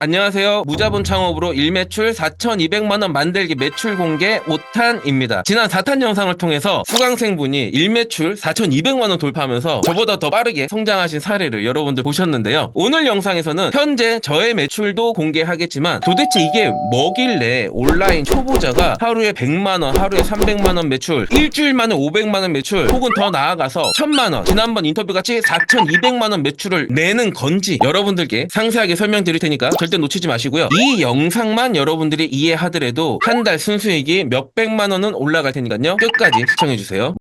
안녕하세요. 무자본 창업으로 일매출 4,200만원 만들기 매출 공개 5탄입니다. 지난 4탄 영상을 통해서 수강생분이 일매출 4,200만원 돌파하면서 저보다 더 빠르게 성장하신 사례를 여러분들 보셨는데요. 오늘 영상에서는 현재 저의 매출도 공개하겠지만 도대체 이게 뭐길래 온라인 초보자가 하루에 100만원, 하루에 300만원 매출, 일주일 만에 500만원 매출, 혹은 더 나아가서 1000만원, 지난번 인터뷰같이 4,200만원 매출을 내는 건지 여러분들께 상세하게 설명드릴 테니까 절대 놓치지 마시고요. 이 영상만 여러분들이 이해하더라도 한 달 순수익이 몇백만 원은 올라갈 테니까요. 끝까지 시청해주세요.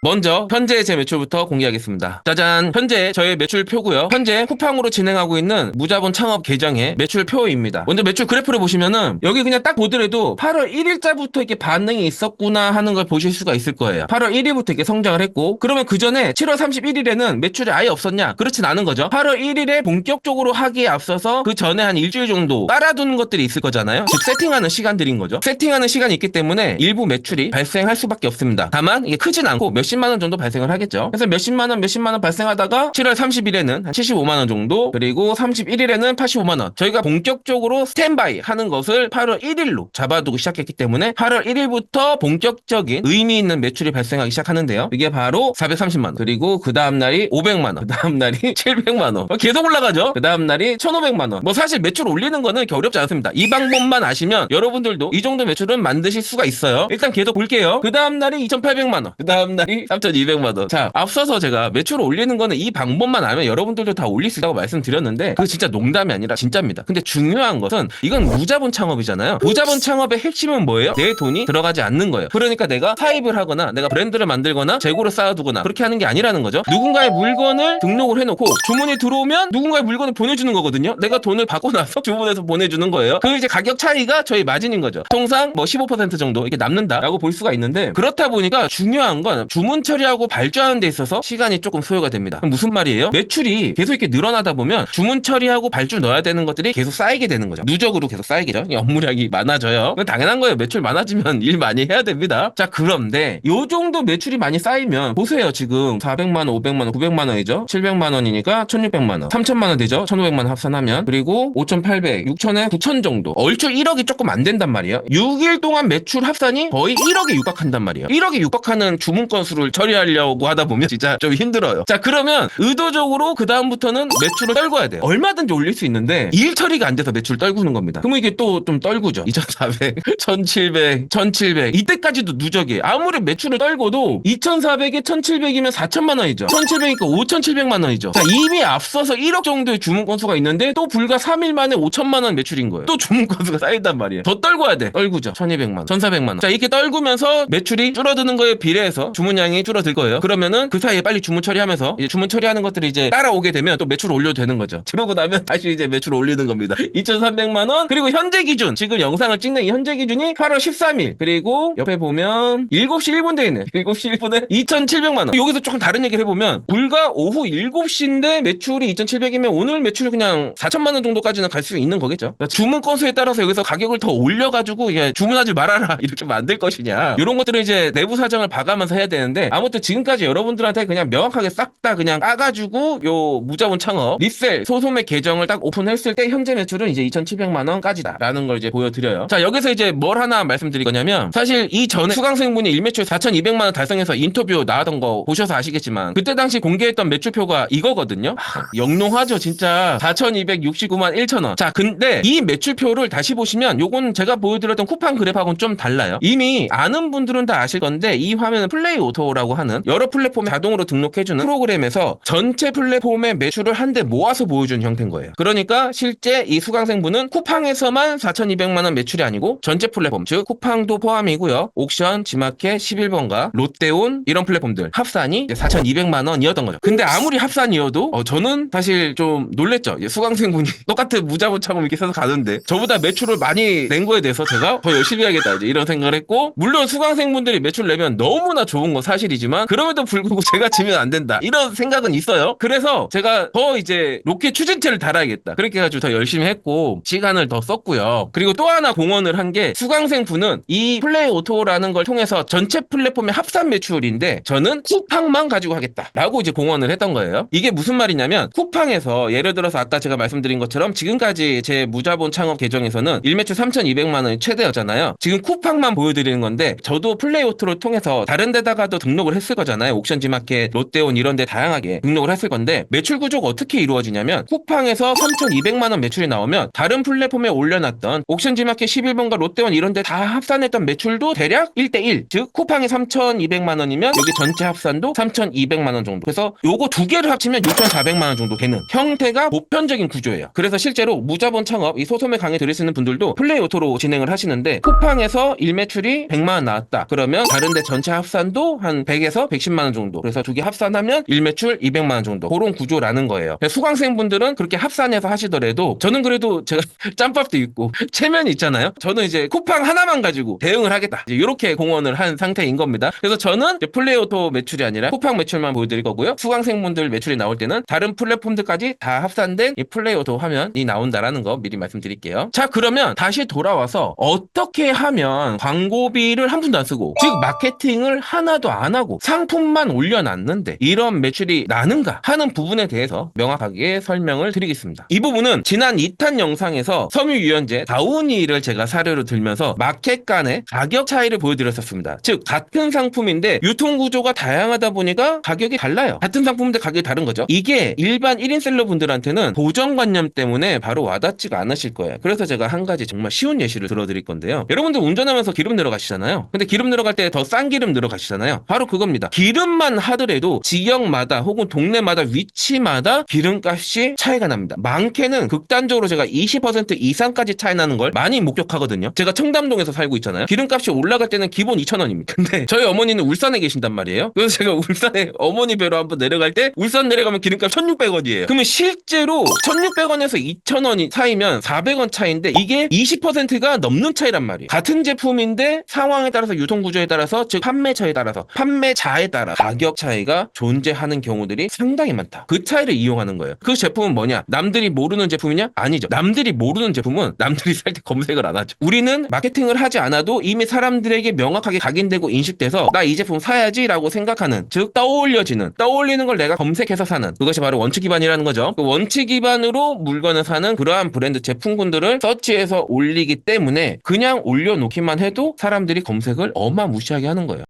먼저 현재 제 매출부터 공개하겠습니다. 짜잔! 현재 저의 매출표고요. 현재 쿠팡으로 진행하고 있는 무자본 창업 계정의 매출표입니다. 먼저 매출 그래프를 보시면은 여기 그냥 딱 보더라도 8월 1일자부터 이렇게 반응이 있었구나 하는 걸 보실 수가 있을 거예요. 8월 1일부터 이렇게 성장을 했고, 그러면 그 전에 7월 31일에는 매출이 아예 없었냐? 그렇진 않은 거죠. 8월 1일에 본격적으로 하기에 앞서서 그 전에 한 일주일 정도 깔아두는 것들이 있을 거잖아요. 즉 세팅하는 시간들인 거죠. 세팅하는 시간이 있기 때문에 일부 매출이 발생할 수밖에 없습니다. 다만 이게 크진 않고 몇십만 원 정도 발생을 하겠죠. 그래서 몇십만 원 발생하다가 7월 30일에는 한 75만 원 정도, 그리고 31일에는 85만 원. 저희가 본격적으로 스탠바이 하는 것을 8월 1일로 잡아두고 시작했기 때문에 8월 1일부터 본격적인 의미 있는 매출이 발생하기 시작하는데요. 이게 바로 430만 원. 그리고 그 다음 날이 500만 원. 그 다음 날이 700만 원. 계속 올라가죠. 그 다음 날이 1,500만 원. 뭐 사실 매출 올리는 거는 그렇게 어렵지 않습니다. 이 방법만 아시면 여러분들도 이 정도 매출은 만드실 수가 있어요. 일단 계속 볼게요. 그 다음 날이 2,800만 원. 그 다음 날이 3,200만 원. 자, 앞서서 제가 매출을 올리는 거는 이 방법만 알면 여러분들도 다 올릴 수 있다고 말씀드렸는데 그거 진짜 농담이 아니라 진짜입니다. 근데 중요한 것은 이건 무자본 창업이잖아요. 무자본 창업의 핵심은 뭐예요? 내 돈이 들어가지 않는 거예요. 그러니까 내가 사입을 하거나 내가 브랜드를 만들거나 재고를 쌓아두거나 그렇게 하는 게 아니라는 거죠. 누군가의 물건을 등록을 해놓고 주문이 들어오면 누군가의 물건을 보내주는 거거든요. 내가 돈을 받고 나서 주문해서 보내주는 거예요. 그 이제 가격 차이가 저희 마진인 거죠. 통상 뭐 15% 정도 이렇게 남는다라고 볼 수가 있는데, 그렇다 보니까 중요한 건 주문 처리하고 발주하는 데 있어서 시간이 조금 소요가 됩니다. 그럼 무슨 말이에요? 매출이 계속 이렇게 늘어나다 보면 주문 처리하고 발주 넣어야 되는 것들이 계속 쌓이게 되는 거죠. 누적으로 계속 쌓이겠죠. 업무량이 많아져요. 그건 당연한 거예요. 매출 많아지면 일 많이 해야 됩니다. 자, 그런데 요 정도 매출이 많이 쌓이면 보세요. 지금 400만 원, 500만 원, 900만 원이죠. 700만 원이니까 1,600만 원, 3,000만 원 되죠. 1,500만 원 합산하면. 그리고 5,800, 6,000에 9,000 정도. 얼추 1억이 조금 안 된단 말이에요. 6일 동안 매출 합산이 거의 1억에 육박한단 말이에요. 1억에 육박하는 주문 건수를 처리하려고 하다 보면 진짜 좀 힘들어요. 자, 그러면 의도적으로 그 다음부터는 매출을 떨궈야 돼요. 얼마든지 올릴 수 있는데 일 처리가 안 돼서 매출 떨구는 겁니다. 그러면 이게 또 좀 떨구죠. 2,400, 1,700, 1,700 이때까지도 누적이에요. 아무리 매출을 떨궈도 2,400에 1,700이면 4천만 원이죠. 1,700이니까 5,700만 원이죠. 자, 이미 앞서서 1억 정도의 주문 건수가 있는데 또 불과 3일 만에 5천만 원 매출인 거예요. 또 주문 건수가 쌓인단 말이에요. 더 떨궈야 돼. 떨구죠. 1,200만 원, 1,400만 원. 자, 이렇게 떨구면서 매출이 줄어드는 거에 비례해서 주문량이 줄어들 거예요. 그러면은 그 사이에 빨리 주문 처리하면서 이제 주문 처리하는 것들이 이제 따라오게 되면 또 매출을 올려도 되는 거죠. 그러고 나면 다시 이제 매출을 올리는 겁니다. 2,300만 원. 그리고 현재 기준, 지금 영상을 찍는 이 현재 기준이 8월 13일. 그리고 옆에 보면 7시 1분 돼 있네. 7시 1분에 2,700만 원. 여기서 조금 다른 얘기를 해보면 불과 오후 7시인데 매출이 2,700이면 오늘 매출 그냥 4천만 원 정도까지는 갈 수 있는 거겠죠. 그러니까 주문 건수에 따라서 여기서 가격을 더 올려가지고 이게 주문하지 말아라 이렇게 만들 것이냐, 이런 것들을 이제 내부 사정을 봐가면서 해야 되는데, 아무튼 지금까지 여러분들한테 그냥 명확하게 싹 다 그냥 까가지고 요 무자본 창업 리셀 소소매 계정을 딱 오픈했을 때 현재 매출은 이제 2,700만 원까지다 라는 걸 이제 보여드려요. 자, 여기서 이제 뭘 하나 말씀드릴 거냐면, 사실 이 전에 수강생분이 일매출 4,200만 원 달성해서 인터뷰 나왔던 거 보셔서 아시겠지만 그때 당시 공개했던 매출표가 이거거든요. 영롱하죠 진짜. 4,269만 1천 원. 자, 근데 이 매출표를 다시 보시면 요건 제가 보여드렸던 쿠팡 그래프하고는 좀 달라요. 이미 아는 분들은 다 아실 건데 이 화면은 플레이 오토라고 하는 여러 플랫폼에 자동으로 등록해주는 프로그램에서 전체 플랫폼의 매출을 한데 모아서 보여주는 형태인 거예요. 그러니까 실제 이 수강생분은 쿠팡에서만 4,200만 원 매출이 아니고 전체 플랫폼, 즉 쿠팡도 포함이고요. 옥션, 지마켓, 11번가, 롯데온 이런 플랫폼들 합산이 4,200만 원이었던 거죠. 근데 아무리 합산이어도 저는 사실 좀 놀랬죠. 수강생분이 똑같은 무자본 창업 이렇게 써서 가는데 저보다 매출을 많이 낸 거에 대해서 제가 더 열심히 해야겠다 이제 이런 생각을 했고, 물론 수강생분들이 매출 내면 너무나 좋은 건 사실이지만 그럼에도 불구하고 제가 지면 안 된다 이런 생각은 있어요. 그래서 제가 더 이제 로켓 추진체를 달아야겠다 그렇게 해가지고 더 열심히 했고 시간을 더 썼고요. 그리고 또 하나 공헌을 한 게 수강생분은 이 플레이 오토라는 걸 통해서 전체 플랫폼의 합산 매출인데 저는 쿠팡만 가지고 하겠다라고 이제 공헌을 했던 거예요. 이게 무슨 말이냐면 쿠팡에서 예를 들어서 아까 제가 말씀드린 것처럼 지금까지 제 무자본 창업 계정에서는 일매출 3,200만 원이 최대였잖아요. 지금 쿠팡만 보여드리는 건데 저도 플레이 오토를 통해서 다른 데다가도 등록을 했을 거잖아요. 옥션지마켓, 롯데온 이런 데 다양하게 등록을 했을 건데 매출 구조가 어떻게 이루어지냐면 쿠팡에서 3,200만 원 매출이 나오면 다른 플랫폼에 올려놨던 옥션지마켓 11번가 롯데원 이런 데 다 합산했던 매출도 대략 1대1 즉 쿠팡이 3,200만 원이면 여기 전체 합산도 3,200만 원 정도. 그래서 요거 두 개를 합치면 6,400만 원 정도 되는 형태가 보편적인 구조예요. 그래서 실제로 무자본 창업 이 소소매 강의 들으시는 분들도 플레이 오토로 진행을 하시는데 쿠팡에서 일매출이 100만 원 나왔다. 그러면 다른 데 전체 합산도 한 100에서 110만 원 정도. 그래서 두 개 합산하면 일매출 200만 원 정도. 그런 구조라는 거예요. 수강생분들은 그렇게 합산해서 하시더라도 저는 그래도 제가 짬밥도 있고 체면이 있잖아요. 저는 이제 쿠팡 하나만 가지고 대응을 하겠다. 이렇게 공헌을 한 상태인 겁니다. 그래서 저는 이제 플레이 오토 매출이 아니라 쿠팡 매출만 보여드릴 거고요. 수강생분들 매출이 나올 때는 다른 플랫폼들까지 다 합산된 이 플레이 오토 화면이 나온다라는 거 미리 말씀드릴게요. 자, 그러면 다시 돌아와서 어떻게 하면 광고비를 한 푼도 안 쓰고 즉 마케팅을 하나도 안 하고 상품만 올려놨는데 이런 매출이 나는가 하는 부분에 대해서 명확하게 설명을 드리겠습니다. 이 부분은 지난 2탄 영상에서 섬유유연제 다우니를 제가 사례로 들면서 마켓 간의 가격 차이를 보여드렸었습니다. 즉 같은 상품인데 유통구조가 다양하다 보니까 가격이 달라요. 같은 상품인데 가격이 다른 거죠. 이게 일반 1인 셀러분들한테는 고정관념 때문에 바로 와닿지가 않으실 거예요. 그래서 제가 한 가지 정말 쉬운 예시를 들어드릴 건데요. 여러분들 운전하면서 기름 들어가시잖아요. 근데 기름 들어갈 때 더 싼 기름 들어가시잖아요. 바로 그겁니다. 기름만 하더라도 지역마다 혹은 동네마다 위치마다 기름값이 차이가 납니다. 많게는 극단적으로 제가 20% 이상까지 차이 나는 걸 많이 목격하거든요. 제가 청담동에서 살고 있잖아요. 기름값이 올라갈 때는 기본 2,000원입니다. 근데 저희 어머니는 울산에 계신단 말이에요. 그래서 제가 울산에 어머니 뵈러 한번 내려갈 때 울산 내려가면 기름값 1,600원이에요. 그러면 실제로 1,600원에서 2,000원이 차이면 400원 차이인데 이게 20%가 넘는 차이란 말이에요. 같은 제품인데 상황에 따라서 유통구조에 따라서 즉 판매처에 따라서 판매자에 따라 가격 차이가 존재하는 경우들이 상당히 많다. 그 차이를 이용하는 거예요. 그 제품은 뭐냐? 남들이 모르는 제품이냐? 아니죠. 남들이 모르는 제품은 남들이 살 때 검색을 안 하죠. 우리는 마케팅을 하지 않아도 이미 사람들에게 명확하게 각인되고 인식돼서 나 이 제품 사야지 라고 생각하는 즉 떠올리는 걸 내가 검색해서 사는 그것이 바로 원칙 기반이라는 거죠. 그 원칙 기반으로 물건을 사는 그러한 브랜드 제품군들을 서치해서 올리기 때문에 그냥 올려놓기만 해도 사람들이 검색을 어마무시하게 하는 거예요.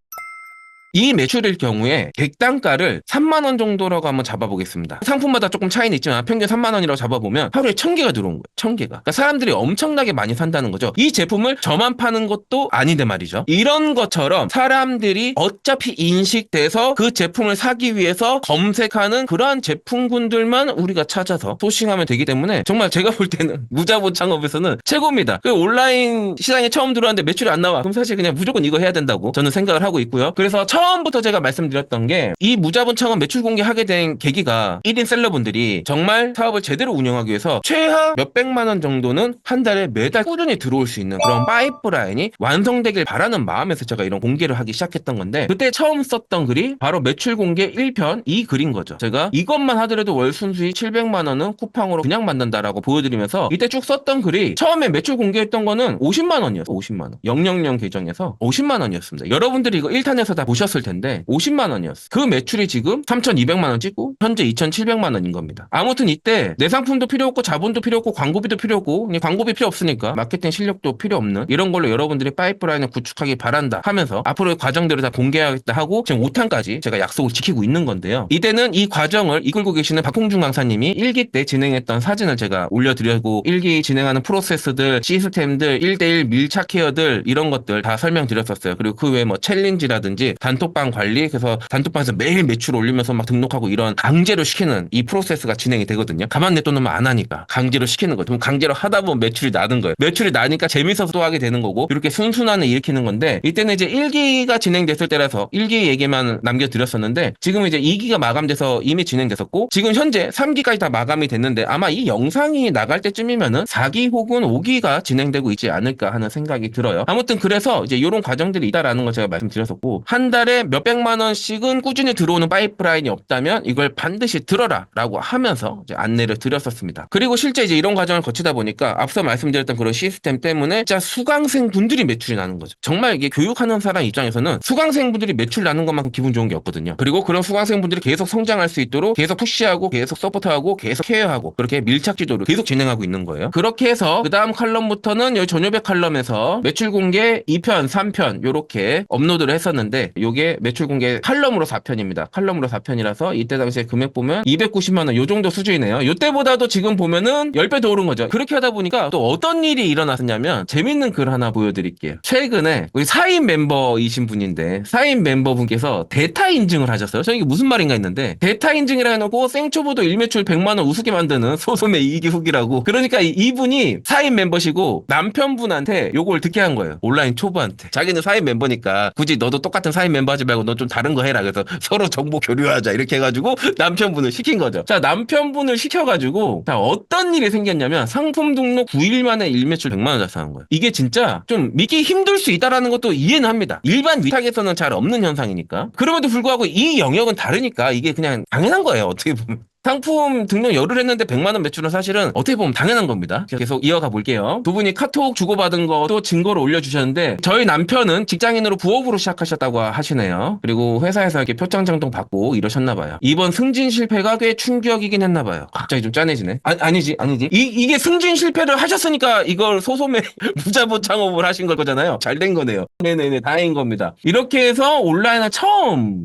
이 매출일 경우에 객단가를 3만 원 정도라고 한번 잡아보겠습니다. 상품마다 조금 차이는 있지만 평균 3만 원이라고 잡아보면 하루에 1,000개가 들어온 거예요. 1,000개가. 그러니까 사람들이 엄청나게 많이 산다는 거죠. 이 제품을 저만 파는 것도 아닌데 말이죠. 이런 것처럼 사람들이 어차피 인식돼서 그 제품을 사기 위해서 검색하는 그러한 제품군들만 우리가 찾아서 소싱하면 되기 때문에 정말 제가 볼 때는 무자본 창업에서는 최고입니다. 그 온라인 시장에 처음 들어왔는데 매출이 안 나와. 그럼 사실 그냥 무조건 이거 해야 된다고 저는 생각을 하고 있고요. 그래서 처음부터 제가 말씀드렸던 게 이 무자본 창업 매출 공개하게 된 계기가 1인 셀러분들이 정말 사업을 제대로 운영하기 위해서 최하 몇백만 원 정도는 한 달에 매달 꾸준히 들어올 수 있는 그런 파이프라인이 완성되길 바라는 마음에서 제가 이런 공개를 하기 시작했던 건데 그때 처음 썼던 글이 바로 매출 공개 1편 이 글인 거죠. 제가 이것만 하더라도 월 순수익 700만 원은 쿠팡으로 그냥 만든다라고 보여드리면서 이때 쭉 썼던 글이 처음에 매출 공개했던 거는 50만 원이었어요. 50만 원. 000 계정에서 50만 원이었습니다. 여러분들이 이거 1탄에서 다 보셨을 텐데 50만 원이었어. 그 매출이 지금 3,200만 원 찍고 현재 2,700만 원인 겁니다. 아무튼 이때 내 상품도 필요 없고 자본도 필요 없고 광고비도 필요 없고 그냥 광고비 필요 없으니까 마케팅 실력도 필요 없는 이런 걸로 여러분들이 파이프라인을 구축하기 바란다 하면서 앞으로의 과정들을 다 공개하겠다 하고 지금 5탄까지 제가 약속을 지키고 있는 건데요. 이때는 이 과정을 이끌고 계시는 박홍준 강사님이 1기 때 진행했던 사진을 제가 올려드리고 1기 진행하는 프로세스들, 시스템들, 1대1 밀착 케어들 이런 것들 다 설명드렸었어요. 그리고 그 외에 뭐 챌린지라든지 단톡방 관리 그래서 단톡방에서 매일 매출 올리면서 막 등록하고 이런 강제로 시키는 이 프로세스가 진행이 되거든요. 가만 냅둬놓으면 안 하니까 강제로 시키는 거예요. 그럼 강제로 하다 보면 매출이 나는 거예요. 매출이 나니까 재밌어서 또 하게 되는 거고 이렇게 순순함을 일으키는 건데 이때는 이제 1기가 진행됐을 때라서 1기 얘기만 남겨드렸었는데 지금 이제 2기가 마감돼서 이미 진행됐었고 지금 현재 3기까지 다 마감이 됐는데 아마 이 영상이 나갈 때쯤이면은 4기 혹은 5기가 진행되고 있지 않을까 하는 생각이 들어요. 아무튼 그래서 이제 이런 과정들이 있다라는 걸 제가 말씀드렸었고 한 달에 달에 몇백만 원씩은 꾸준히 들어오는 파이프라인이 없다면 이걸 반드시 들어라 라고 하면서 이제 안내를 드렸었습니다. 그리고 실제 이제 이런 과정을 거치다 보니까 앞서 말씀드렸던 그런 시스템 때문에 진짜 수강생 분들이 매출이 나는 거죠. 정말 이게 교육하는 사람 입장에서는 수강생 분들이 매출 나는 것만큼 기분 좋은 게 없거든요. 그리고 그런 수강생 분들이 계속 성장할 수 있도록 계속 푸시하고 계속 서포트하고 계속 케어하고 그렇게 밀착 지도를 계속 진행하고 있는 거예요. 그렇게 해서 그 다음 칼럼부터는 여기 전요백 칼럼에서 매출 공개 2편, 3편 요렇게 업로드를 했었는데 요게 매출 공개 칼럼으로 4편입니다. 칼럼으로 4편이라서 이때 당시에 금액 보면 290만 원 요 정도 수준이네요. 요때보다도 지금 보면은 10배 더 오른 거죠. 그렇게 하다 보니까 또 어떤 일이 일어났었냐면 재밌는 글 하나 보여드릴게요. 최근에 우리 4인 멤버이신 분인데 4인 멤버분께서 데이터 인증을 하셨어요. 저 이게 무슨 말인가 했는데 데이터 인증이라 해놓고 생초보도 일매출 100만 원 우습게 만드는 소소매 이익이 후기라고. 그러니까 이분이 4인 멤버시고 남편분한테 요걸 듣게 한 거예요. 온라인 초보한테. 자기는 4인 멤버니까 굳이 너도 똑같은 4인 멤버 하지 말고 너 좀 다른 거 해라. 그래서 서로 정보 교류하자 이렇게 해가지고 남편분을 시킨 거죠. 자, 남편분을 시켜가지고 자, 어떤 일이 생겼냐면 상품 등록 9일 만에 일매출 100만 원 달성한 거예요. 이게 진짜 좀 믿기 힘들 수 있다라는 것도 이해는 합니다. 일반 위탁에서는 잘 없는 현상이니까. 그럼에도 불구하고 이 영역은 다르니까 이게 그냥 당연한 거예요. 어떻게 보면. 상품 등록 열흘 했는데 100만 원 매출은 사실은 어떻게 보면 당연한 겁니다. 계속 이어가 볼게요. 두 분이 카톡 주고받은 것도 증거로 올려주셨는데 저희 남편은 직장인으로 부업으로 시작하셨다고 하시네요. 그리고 회사에서 이렇게 표창 장동 받고 이러셨나 봐요. 이번 승진 실패가 꽤 충격이긴 했나 봐요. 갑자기 좀 짠해지네. 아니지. 이게 승진 실패를 하셨으니까 이걸 소소매 무자본 창업을 하신 걸 거잖아요. 잘 된 거네요. 네네네, 다행인 겁니다. 이렇게 해서 온라인은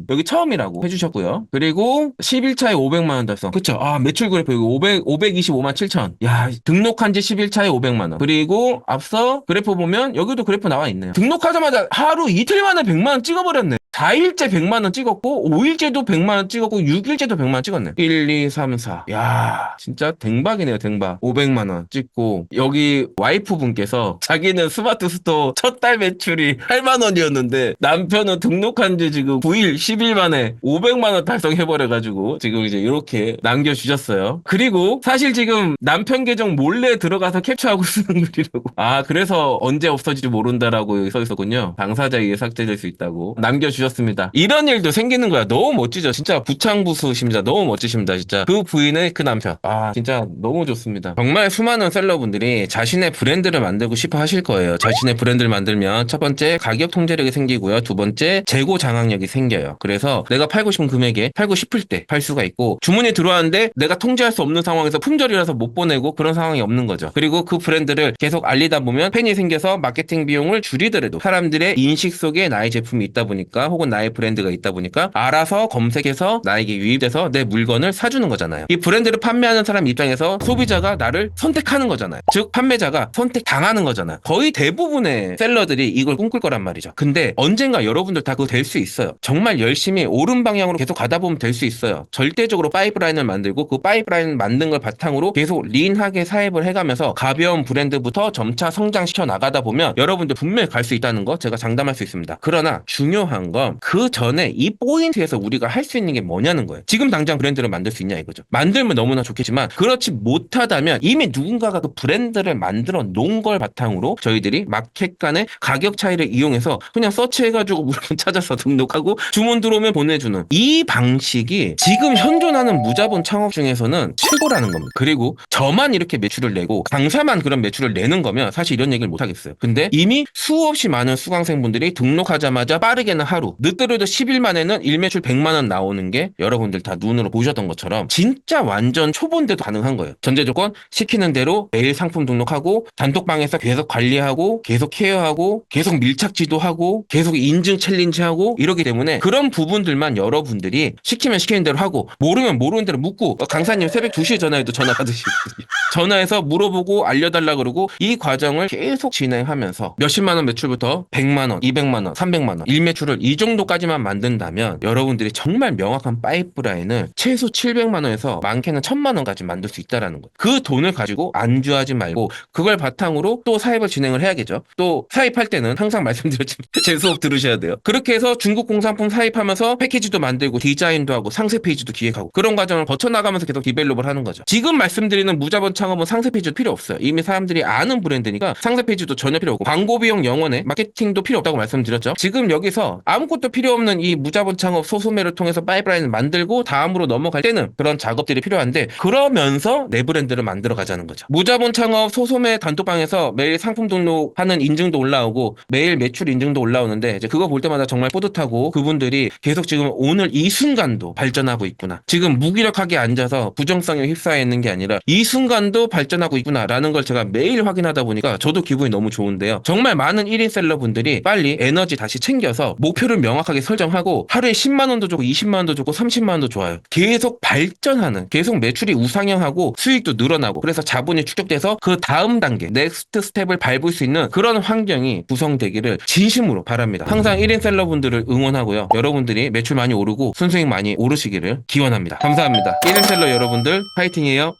여기 처음이라고 해주셨고요. 그리고 11차에 500만 원 달성. 그쵸. 아, 매출 그래프 여기 525만 7천. 야, 등록한 지 11차에 500만 원. 그리고 앞서 그래프 보면 여기도 그래프 나와 있네요. 등록하자마자 하루 이틀 만에 100만 원 찍어버렸네. 4일째 100만 원 찍었고 5일째도 100만 원 찍었고 6일째도 100만 원 찍었네. 1, 2, 3, 4. 야, 진짜 댕박이네요. 댕박. 500만 원 찍고 여기 와이프분께서 자기는 스마트 스토어 첫 달 매출이 8만 원이었는데 남편은 등록한 지 지금 9일, 10일 만에 500만 원 달성해버려가지고 지금 이제 이렇게 남겨주셨어요. 그리고 사실 지금 남편 계정 몰래 들어가서 캡처하고 쓰는 글이라고. 아, 그래서 언제 없어질지 모른다라고 써 있었군요. 당사자 의해 삭제될 수 있다고 남겨주셨습니다. 이런 일도 생기는 거야. 너무 멋지죠. 진짜 부창부수십니다. 너무 멋지십니다. 진짜 그 부인의 그 남편. 아, 진짜 너무 좋습니다. 정말 수많은 셀러분들이 자신의 브랜드를 만들고 싶어 하실 거예요. 자신의 브랜드를 만들면 첫 번째 가격 통제력이 생기고요. 두 번째 재고 장악력이 생겨요. 그래서 내가 팔고 싶은 금액에 팔고 싶을 때 팔 수가 있고 주문이 들어왔는데 내가 통제할 수 없는 상황에서 품절이라서 못 보내고 그런 상황이 없는 거죠. 그리고 그 브랜드를 계속 알리다 보면 팬이 생겨서 마케팅 비용을 줄이더라도 사람들의 인식 속에 나의 제품이 있다 보니까 혹은 나의 브랜드가 있다 보니까 알아서 검색해서 나에게 유입돼서 내 물건을 사주는 거잖아요. 이 브랜드를 판매하는 사람 입장에서 소비자가 나를 선택하는 거잖아요. 즉 판매자가 선택당하는 거잖아요. 거의 대부분의 셀러들이 이걸 꿈꿀 거란 말이죠. 근데 언젠가 여러분들 다 그거 될 수 있어요. 정말 열심히 옳은 방향으로 계속 가다 보면 될 수 있어요. 절대적으로 파이프라인을 만들고 그 파이프라인 만든 걸 바탕으로 계속 린하게 사입을 해가면서 가벼운 브랜드부터 점차 성장시켜 나가다 보면 여러분들 분명히 갈 수 있다는 거 제가 장담할 수 있습니다. 그러나 중요한 건 그 전에 이 포인트에서 우리가 할 수 있는 게 뭐냐는 거예요. 지금 당장 브랜드를 만들 수 있냐 이거죠. 만들면 너무나 좋겠지만 그렇지 못하다면 이미 누군가가 그 브랜드를 만들어 놓은 걸 바탕으로 저희들이 마켓 간의 가격 차이를 이용해서 그냥 서치해가지고 물건 찾아서 등록하고 주문 들어오면 보내주는 이 방식이 지금 현존하는 무자본 창업 중에서는 최고라는 겁니다. 그리고 저만 이렇게 매출을 내고 강사만 그런 매출을 내는 거면 사실 이런 얘기를 못 하겠어요. 근데 이미 수없이 많은 수강생분들이 등록하자마자 빠르게는 하루, 늦더라도 10일 만에는 일매출 100만 원 나오는 게 여러분들 다 눈으로 보셨던 것처럼 진짜 완전 초보인데도 가능한 거예요. 전제 조건 시키는 대로 매일 상품 등록하고 단톡방에서 계속 관리하고 계속 케어하고 계속 밀착 지도하고 계속 인증 챌린지하고 이러기 때문에 그런 부분들만 여러분들이 시키면 시키는 대로 하고 모르면 모르는 대로 묻고 강사님 새벽 2시에 전화해도 전화 받으시거든요. 전화해서 물어보고 알려달라 그러고 이 과정을 계속 진행하면서 몇십만 원 매출부터 100만 원, 200만 원, 300만 원 일매출을 이 정도까지만 만든다면 여러분들이 정말 명확한 파이프라인을 최소 700만 원에서 많게는 1000만 원까지 만들 수 있다라는 거예요. 그 돈을 가지고 안주하지 말고 그걸 바탕으로 또 사입을 진행을 해야겠죠. 또 사입할 때는 항상 말씀드렸지만 제 수업 들으셔야 돼요. 그렇게 해서 중국 공산품 사입하면서 패키지도 만들고 디자인도 하고 상세 페이지도 기획하고 그런 과정을 거쳐나가면서 계속 디벨롭을 하는 거죠. 지금 말씀드리는 무자본 창업은 상세 페이지도 필요 없어요. 이미 사람들이 아는 브랜드니까 상세 페이지도 전혀 필요 없고 광고 비용 0원에 마케팅도 필요 없다고 말씀드렸죠. 지금 여기서 아무 아무것도 필요 없는 이 무자본 창업 소소매를 통해서 파이프라인을 만들고 다음으로 넘어갈 때는 그런 작업들이 필요한데, 그러면서 내 브랜드를 만들어 가자는 거죠. 무자본 창업 소소매 단톡방에서 매일 상품 등록하는 인증도 올라오고 매일 매출 인증도 올라오는데, 이제 그거 볼 때마다 정말 뿌듯하고, 그분들이 계속 지금 오늘 이 순간도 발전하고 있구나, 지금 무기력하게 앉아서 부정성에 휩싸여 있는 게 아니라 이 순간도 발전하고 있구나라는 걸 제가 매일 확인하다 보니까 저도 기분이 너무 좋은데요. 정말 많은 1인 셀러분들이 빨리 에너지 다시 챙겨서 목표를 명확하게 설정하고 하루에 10만 원도 주고 20만 원도 주고 30만 원도 좋아요. 계속 발전하는, 계속 매출이 우상향하고 수익도 늘어나고, 그래서 자본이 축적돼서 그 다음 단계 넥스트 스텝을 밟을 수 있는 그런 환경이 구성되기를 진심으로 바랍니다. 항상 1인 셀러분들을 응원하고요. 여러분들이 매출 많이 오르고 순수익 많이 오르시기를 기원합니다. 감사합니다. 1인 셀러 여러분들 파이팅이에요.